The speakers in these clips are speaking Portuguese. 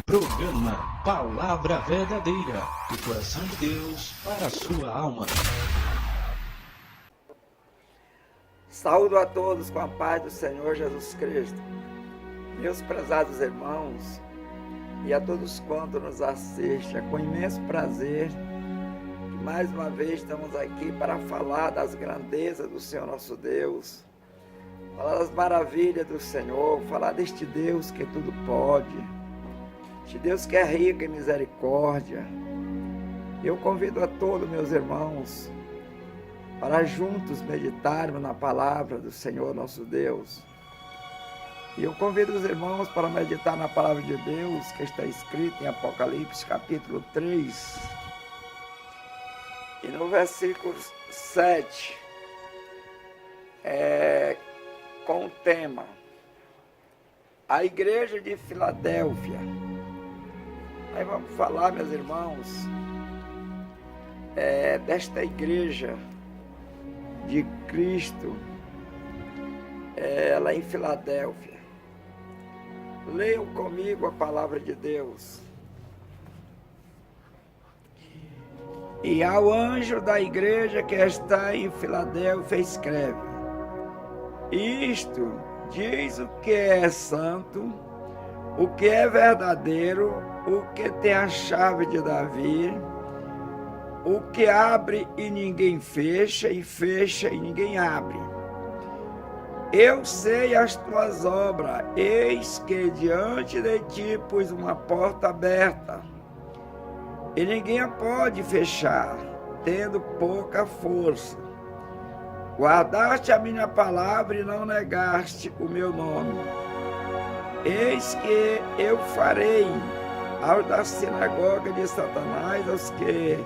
Programa Palavra Verdadeira, do coração de Deus para a sua alma. Saúdo a todos com a paz do Senhor Jesus Cristo. Meus prezados irmãos, e a todos quantos nos assistem, é com imenso prazer que mais uma vez estamos aqui para falar das grandezas do Senhor nosso Deus, falar das maravilhas do Senhor, falar deste Deus que tudo pode, este Deus que é rico em misericórdia. Eu convido a todos meus irmãos para juntos meditarmos na palavra do Senhor nosso Deus. E eu convido os irmãos para meditar na palavra de Deus que está escrita em Apocalipse capítulo 3 e no versículo 7 com o tema A Igreja de Filadélfia. Aí vamos falar, meus irmãos, desta igreja de Cristo, lá em Filadélfia. Leiam comigo a palavra de Deus. E ao anjo da igreja que está em Filadélfia escreve: Isto diz o que é santo, o que é verdadeiro, o que tem a chave de Davi, o que abre e ninguém fecha, e fecha e ninguém abre. Eu sei as tuas obras, eis que diante de ti pus uma porta aberta, e ninguém a pode fechar, tendo pouca força. Guardaste a minha palavra e não negaste o meu nome. Eis que eu farei aos da sinagoga de Satanás, aos que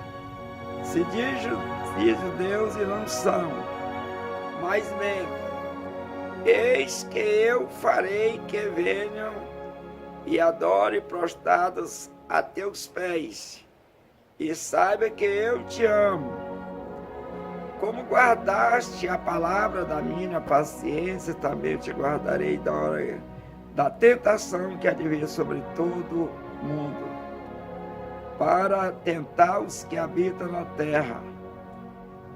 se dizem Deus e não são, mas mentem. Eis que eu farei que venham e adorem prostrados a teus pés, e saiba que eu te amo. Como guardaste a palavra da minha paciência, também te guardarei da hora da tentação que advém sobre todo mundo, para tentar os que habitam na terra.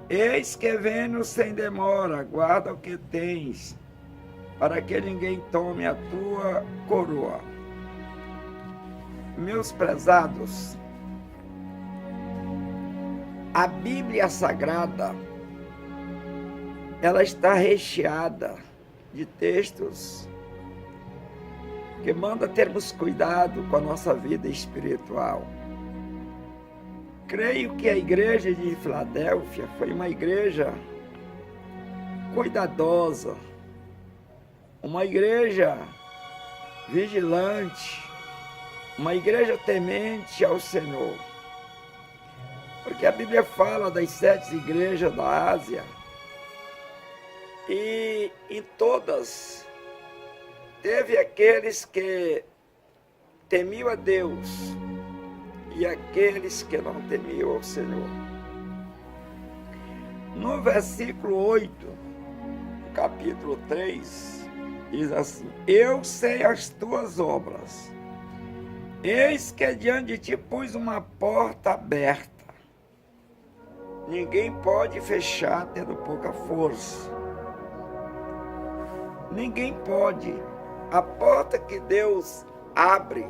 Eis que venho sem demora, guarda o que tens, para que ninguém tome a tua coroa. Meus prezados, a Bíblia Sagrada, ela está recheada de textos que manda termos cuidado com a nossa vida espiritual. Creio que a igreja de Filadélfia foi uma igreja cuidadosa, uma igreja vigilante, uma igreja temente ao Senhor. Porque a Bíblia fala das 7 igrejas da Ásia, e em todas teve aqueles que temiam a Deus e aqueles que não temiam ao Senhor. No versículo 8, capítulo 3, diz assim: Eu sei as tuas obras, eis que diante de ti pus uma porta aberta, ninguém pode fechar tendo pouca força. Ninguém pode. A porta que Deus abre,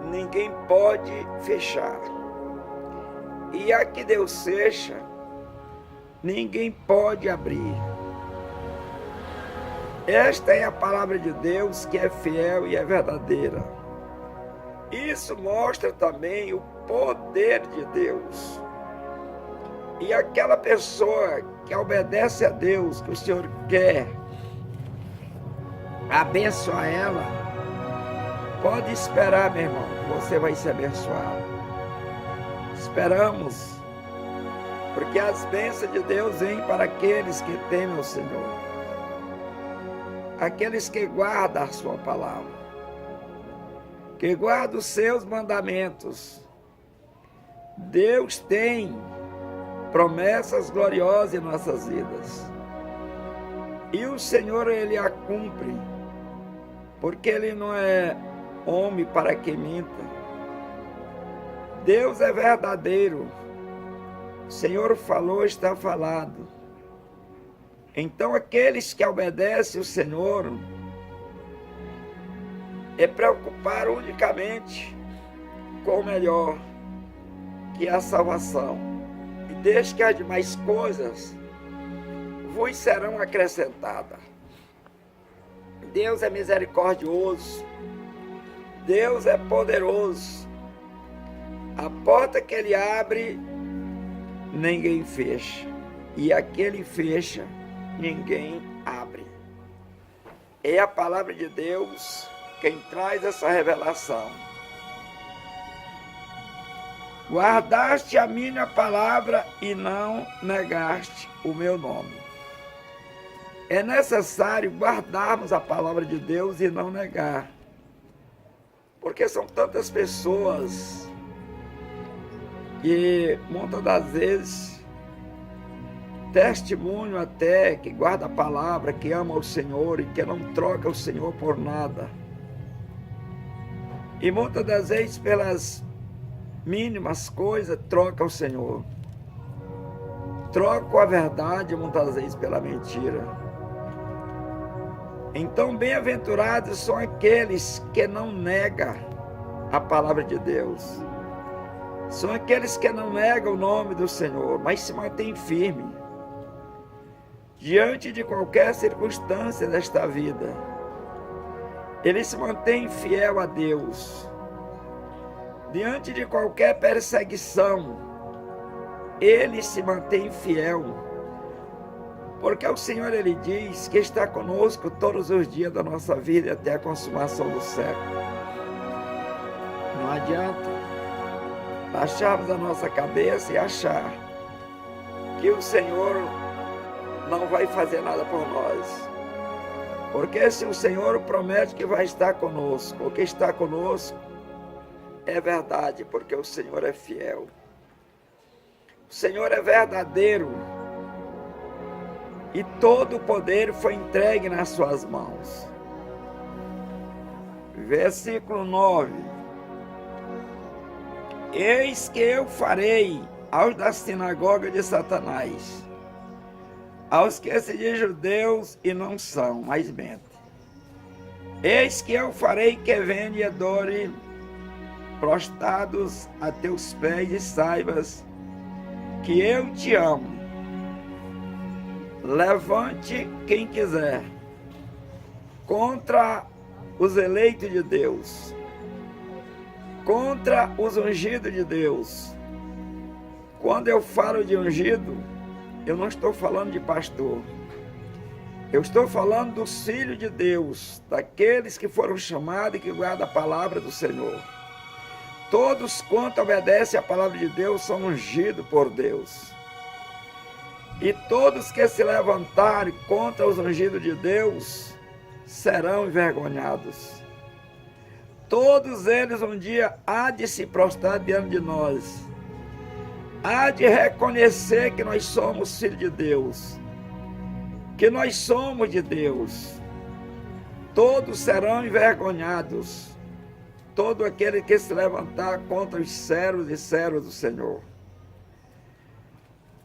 ninguém pode fechar. E a que Deus fecha, ninguém pode abrir. Esta é a palavra de Deus que é fiel e é verdadeira. Isso mostra também o poder de Deus. E aquela pessoa que obedece a Deus, que o Senhor quer abençoar ela, pode esperar, meu irmão, que você vai ser abençoado. Esperamos, porque as bênçãos de Deus vêm para aqueles que temem o Senhor, aqueles que guardam a sua palavra, que guardam os seus mandamentos. Deus tem promessas gloriosas em nossas vidas, e o Senhor, Ele a cumpre, porque Ele não é homem para que minta. Deus é verdadeiro. O Senhor falou, está falado. Então aqueles que obedecem o Senhor é preocupar unicamente com o melhor, que é a salvação. E deixe que as demais coisas vos serão acrescentadas. Deus é misericordioso. Deus é poderoso. A porta que Ele abre, ninguém fecha. E a que Ele fecha, ninguém abre. É a palavra de Deus quem traz essa revelação. Guardaste a minha palavra e não negaste o meu nome. É necessário guardarmos a palavra de Deus e não negar. Porque são tantas pessoas que muitas das vezes testemunho até que guarda a palavra, que ama o Senhor e que não troca o Senhor por nada. E muitas das vezes pelas mínimas coisas troca o Senhor. Troca a verdade muitas vezes pela mentira. Então, bem-aventurados são aqueles que não negam a palavra de Deus. São aqueles que não negam o nome do Senhor, mas se mantêm firmes diante de qualquer circunstância desta vida. Eles se mantêm fiel a Deus. Diante de qualquer perseguição, eles se mantêm fiel. Porque o Senhor, Ele diz que está conosco todos os dias da nossa vida até a consumação do século. Não adianta baixarmos a nossa cabeça e achar que o Senhor não vai fazer nada por nós. Porque se o Senhor promete que vai estar conosco, ou que está conosco, é verdade, porque o Senhor é fiel. O Senhor é verdadeiro. E todo o poder foi entregue nas suas mãos. Versículo 9. Eis que eu farei aos da sinagoga de Satanás, aos que se dizem judeus e não são, mas mentem. Eis que eu farei que venham e adore prostrados a teus pés e saibas que eu te amo. Levante quem quiser contra os eleitos de Deus, contra os ungidos de Deus. Quando eu falo de ungido, eu não estou falando de pastor. Eu estou falando dos filhos de Deus, daqueles que foram chamados e que guardam a palavra do Senhor. Todos quanto obedecem à palavra de Deus são ungidos por Deus. E todos que se levantarem contra os ungidos de Deus serão envergonhados. Todos eles um dia há de se prostrar diante de nós. Há de reconhecer que nós somos filhos de Deus. Que nós somos de Deus. Todos serão envergonhados. Todo aquele que se levantar contra os servos e servas do Senhor.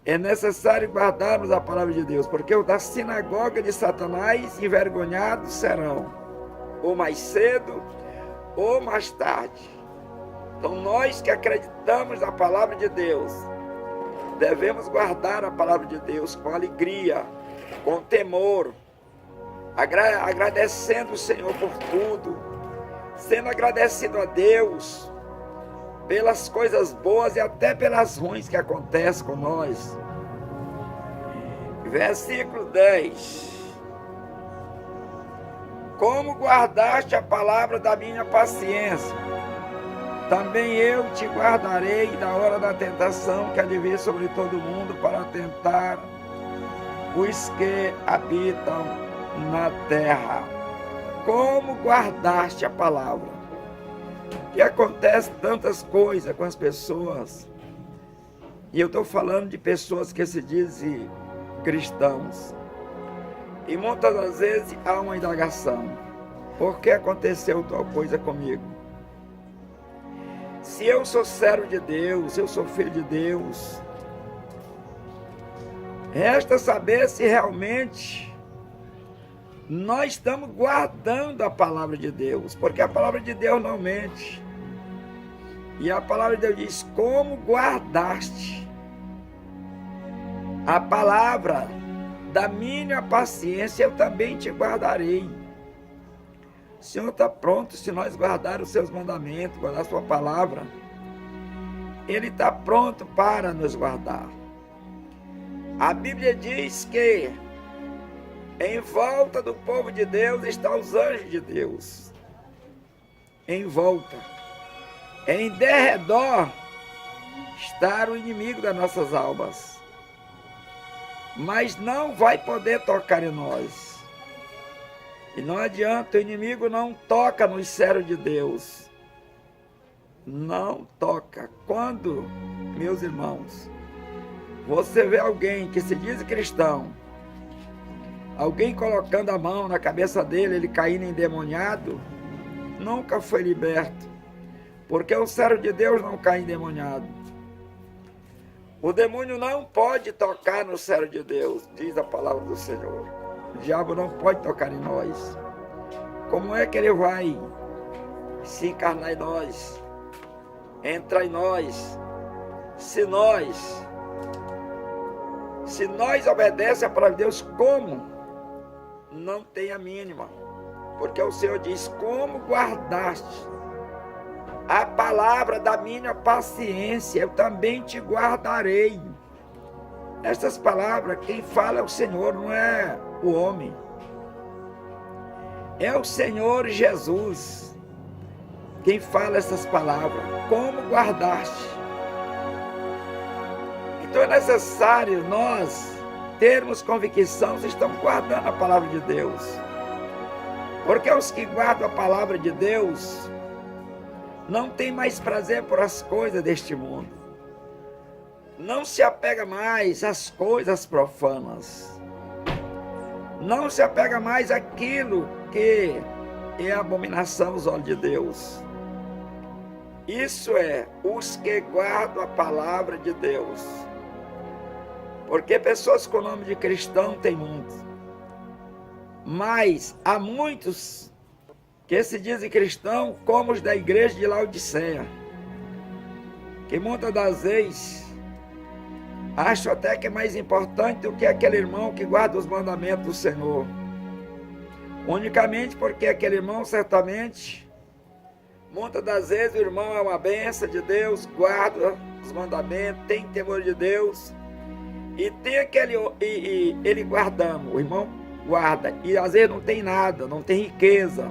É necessário guardarmos a palavra de Deus, porque os da sinagoga de Satanás envergonhados serão, ou mais cedo, ou mais tarde. Então nós que acreditamos na palavra de Deus, devemos guardar a palavra de Deus com alegria, com temor, agradecendo o Senhor por tudo, sendo agradecido a Deus pelas coisas boas e até pelas ruins que acontecem com nós. Versículo 10. Como guardaste a palavra da minha paciência, também eu te guardarei da hora da tentação que há de vir sobre todo mundo para tentar os que habitam na terra. Como guardaste a palavra? Que acontece tantas coisas com as pessoas, e eu estou falando de pessoas que se dizem cristãos, e muitas das vezes há uma indagação: por que aconteceu tal coisa comigo? Se eu sou servo de Deus, eu sou filho de Deus, resta saber se realmente nós estamos guardando a palavra de Deus, porque a palavra de Deus não mente. E a palavra de Deus diz: como guardaste a palavra da minha paciência, eu também te guardarei. O Senhor está pronto, se nós guardar os seus mandamentos, guardar a sua palavra, Ele está pronto para nos guardar. A Bíblia diz que em volta do povo de Deus estão os anjos de Deus. Em volta. Em derredor está o inimigo das nossas almas. Mas não vai poder tocar em nós. E não adianta, o inimigo não toca nos servos de Deus. Não toca. Quando, meus irmãos, você vê alguém que se diz cristão, alguém colocando a mão na cabeça dele, ele caindo endemoniado, nunca foi liberto. Porque o servo de Deus não cai endemoniado. O demônio não pode tocar no servo de Deus, diz a palavra do Senhor. O diabo não pode tocar em nós. Como é que ele vai se encarnar em nós, entrar em nós, se nós obedecemos a palavra de Deus, como? Não tem a mínima. Porque o Senhor diz: como guardaste a palavra da minha paciência, eu também te guardarei. Essas palavras, quem fala é o Senhor, não é o homem. É o Senhor Jesus quem fala essas palavras. Como guardaste? Então é necessário nós termos convicção se estamos guardando a palavra de Deus. Porque os que guardam a palavra de Deus não tem mais prazer por as coisas deste mundo. Não se apega mais às coisas profanas. Não se apega mais àquilo que é abominação aos olhos de Deus. Isso é os que guardam a palavra de Deus. Porque pessoas com o nome de cristão tem muitos. Mas há muitos que se dizem cristãos, como os da igreja de Laodiceia, que muitas das vezes acham até que é mais importante do que aquele irmão que guarda os mandamentos do Senhor. Unicamente porque aquele irmão, certamente, muitas das vezes o irmão é uma bênção de Deus, guarda os mandamentos, tem temor de Deus, e tem aquele, ele guardando, o irmão guarda, e às vezes não tem nada, não tem riqueza.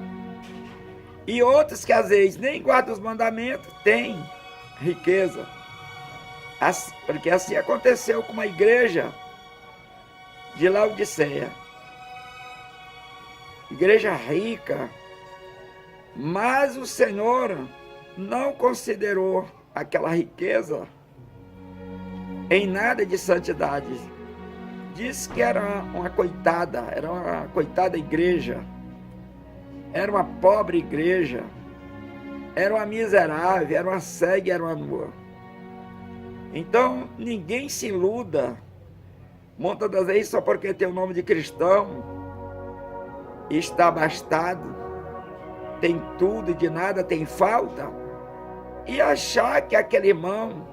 E outros que às vezes nem guardam os mandamentos, têm riqueza. Porque assim aconteceu com uma igreja de Laodiceia. Igreja rica. Mas o Senhor não considerou aquela riqueza em nada de santidade. Diz que era uma coitada igreja. Era uma pobre igreja, era uma miserável, era uma cega, era uma nua. Então, ninguém se iluda, muitas das vezes só porque tem o nome de cristão, está abastado, tem tudo e de nada tem falta, e achar que aquele irmão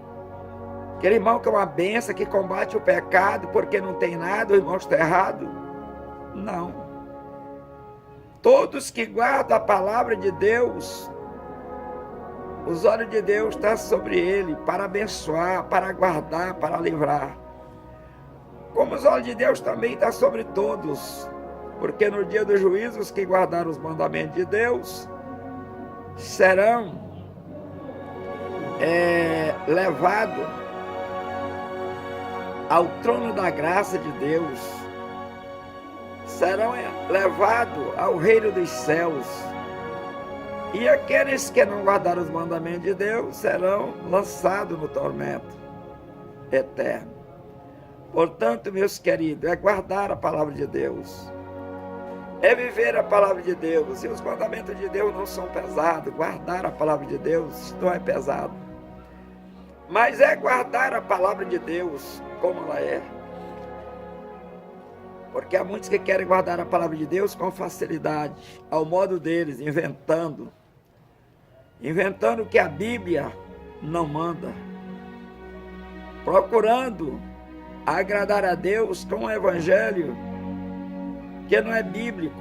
que é uma benção, que combate o pecado porque não tem nada, o irmão está errado. Não. Todos que guardam a palavra de Deus, os olhos de Deus estão sobre ele, para abençoar, para guardar, para livrar. Como os olhos de Deus também estão sobre todos, porque no dia do juízo, os que guardaram os mandamentos de Deus, serão levados ao trono da graça de Deus, serão levados ao reino dos céus. E aqueles que não guardaram os mandamentos de Deus serão lançados no tormento eterno. Portanto, meus queridos, é guardar a palavra de Deus. é viver a palavra de Deus. E os mandamentos de Deus não são pesados. Guardar a palavra de Deus não é pesado. Mas é guardar a palavra de Deus como ela é. Porque há muitos que querem guardar a palavra de Deus com facilidade, ao modo deles, inventando o que a Bíblia não manda, procurando agradar a Deus com um evangelho que não é bíblico,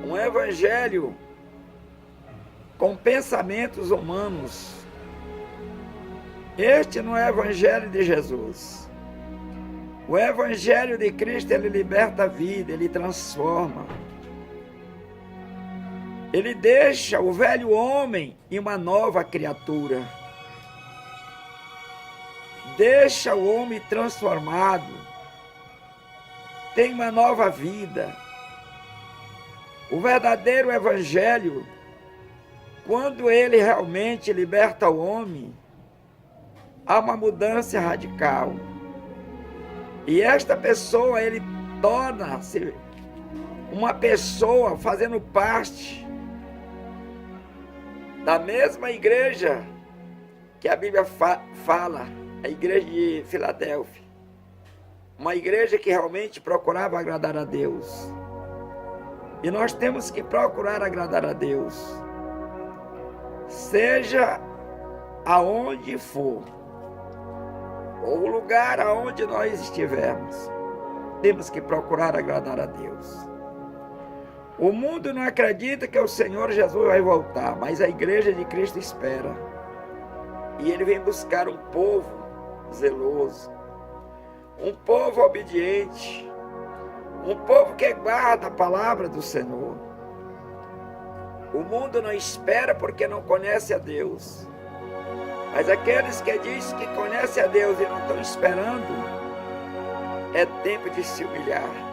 um evangelho com pensamentos humanos. Este não é o evangelho de Jesus. O evangelho de Cristo, ele liberta a vida, ele transforma. Ele deixa o velho homem em uma nova criatura. Deixa o homem transformado. Tem uma nova vida. O verdadeiro evangelho, quando ele realmente liberta o homem, há uma mudança radical. E esta pessoa, ele torna-se uma pessoa fazendo parte da mesma igreja que a Bíblia fala, a igreja de Filadélfia. Uma igreja que realmente procurava agradar a Deus. E nós temos que procurar agradar a Deus, seja aonde for, ou o lugar aonde nós estivermos, temos que procurar agradar a Deus. O mundo não acredita que o Senhor Jesus vai voltar, mas a igreja de Cristo espera. E ele vem buscar um povo zeloso, um povo obediente, um povo que guarda a palavra do Senhor. O mundo não espera porque não conhece a Deus. Mas aqueles que dizem que conhecem a Deus e não estão esperando, é tempo de se humilhar.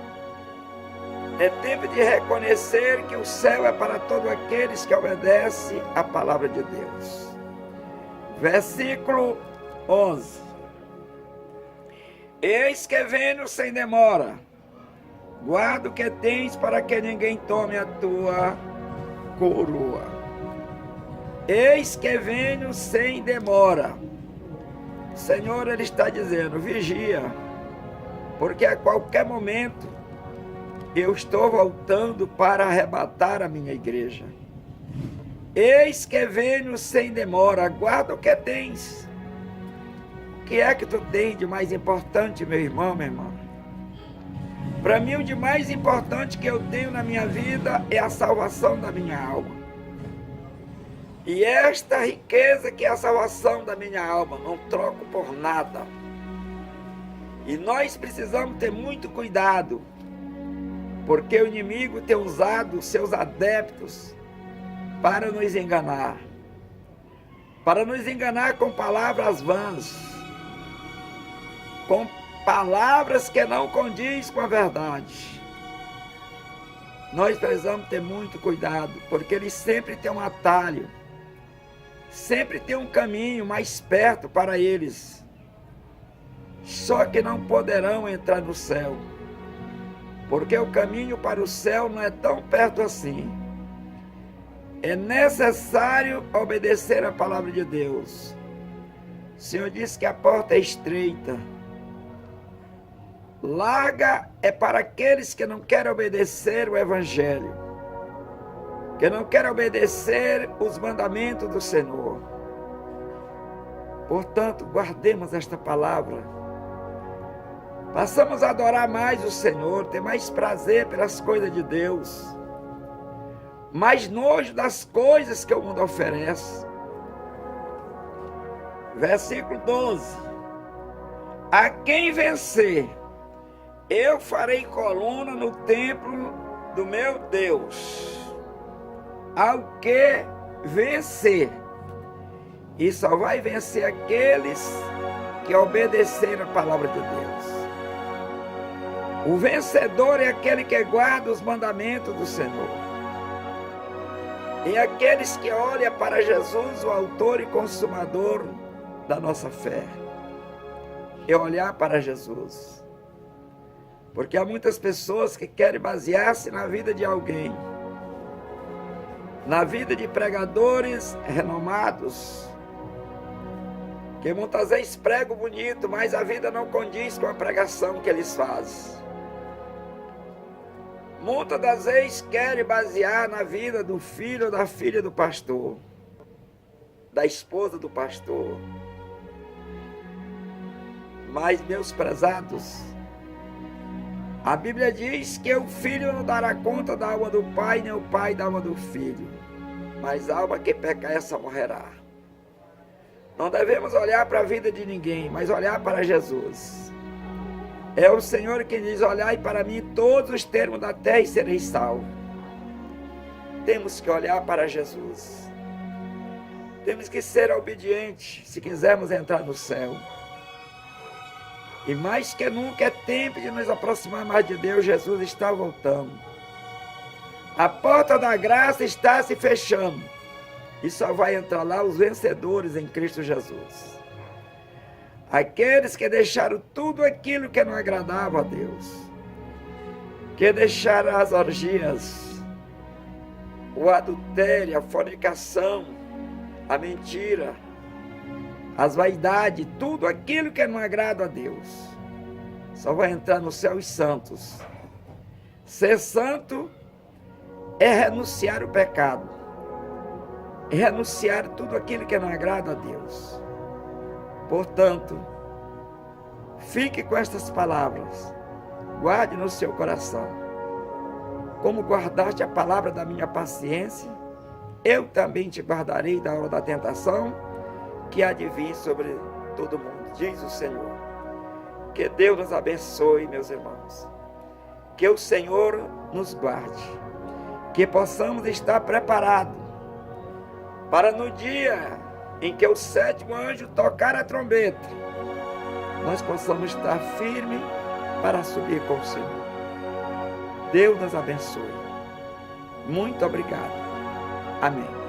É tempo de reconhecer que o céu é para todos aqueles que obedecem à palavra de Deus. Versículo 11. Eis que venho sem demora. Guarda o que tens para que ninguém tome a tua coroa. Eis que venho sem demora. O Senhor, ele está dizendo, vigia, porque a qualquer momento eu estou voltando para arrebatar a minha igreja. Eis que venho sem demora. Guarda o que tens. O que é que tu tens de mais importante, meu irmão, minha irmã? Para mim, o de mais importante que eu tenho na minha vida é a salvação da minha alma. E esta riqueza que é a salvação da minha alma, não troco por nada. E nós precisamos ter muito cuidado, porque o inimigo tem usado os seus adeptos para nos enganar com palavras vãs, com palavras que não condiz com a verdade. Nós precisamos ter muito cuidado, porque ele sempre tem um atalho, sempre tem um caminho mais perto para eles. Só que não poderão entrar no céu, porque o caminho para o céu não é tão perto assim. É necessário obedecer a palavra de Deus. O Senhor disse que a porta é estreita. Larga é para aqueles que não querem obedecer o Evangelho, que não querem obedecer os mandamentos do Senhor. Portanto, guardemos esta palavra. Passamos a adorar mais o Senhor, ter mais prazer pelas coisas de Deus, mais nojo das coisas que o mundo oferece. Versículo 12. A quem vencer, eu farei coluna no templo do meu Deus. Ao que vencer, e só vai vencer aqueles que obedeceram a palavra de Deus. O vencedor é aquele que guarda os mandamentos do Senhor. E aqueles que olham para Jesus, o autor e consumador da nossa fé. É olhar para Jesus. Porque há muitas pessoas que querem basear-se na vida de alguém, na vida de pregadores renomados, que muitas vezes pregam bonito, mas a vida não condiz com a pregação que eles fazem. Muitas das vezes querem basear na vida do filho ou da filha do pastor, da esposa do pastor. Mas, meus prezados, a Bíblia diz que o filho não dará conta da alma do pai, nem o pai da alma do filho, mas a alma que pecar, essa morrerá. Não devemos olhar para a vida de ninguém, mas olhar para Jesus. É o Senhor que diz: olhai para mim todos os termos da terra e sereis salvos. Temos que olhar para Jesus. Temos que ser obedientes se quisermos entrar no céu. E mais que nunca é tempo de nos aproximar mais de Deus. Jesus está voltando. A porta da graça está se fechando. E só vai entrar lá os vencedores em Cristo Jesus. Aqueles que deixaram tudo aquilo que não agradava a Deus. Que deixaram as orgias, o adultério, a fornicação, a mentira, as vaidades, tudo aquilo que não agrada a Deus, só vai entrar no céu os santos. Ser santo é renunciar o pecado, é renunciar tudo aquilo que não agrada a Deus. Portanto, fique com estas palavras, guarde no seu coração. Como guardaste a palavra da minha paciência, eu também te guardarei da hora da tentação, que há de vir sobre todo mundo, diz o Senhor. Que Deus nos abençoe, meus irmãos. Que o Senhor nos guarde. Que possamos estar preparados para no dia em que o sétimo anjo tocar a trombeta, nós possamos estar firmes para subir com o Senhor. Deus nos abençoe. Muito obrigado. Amém.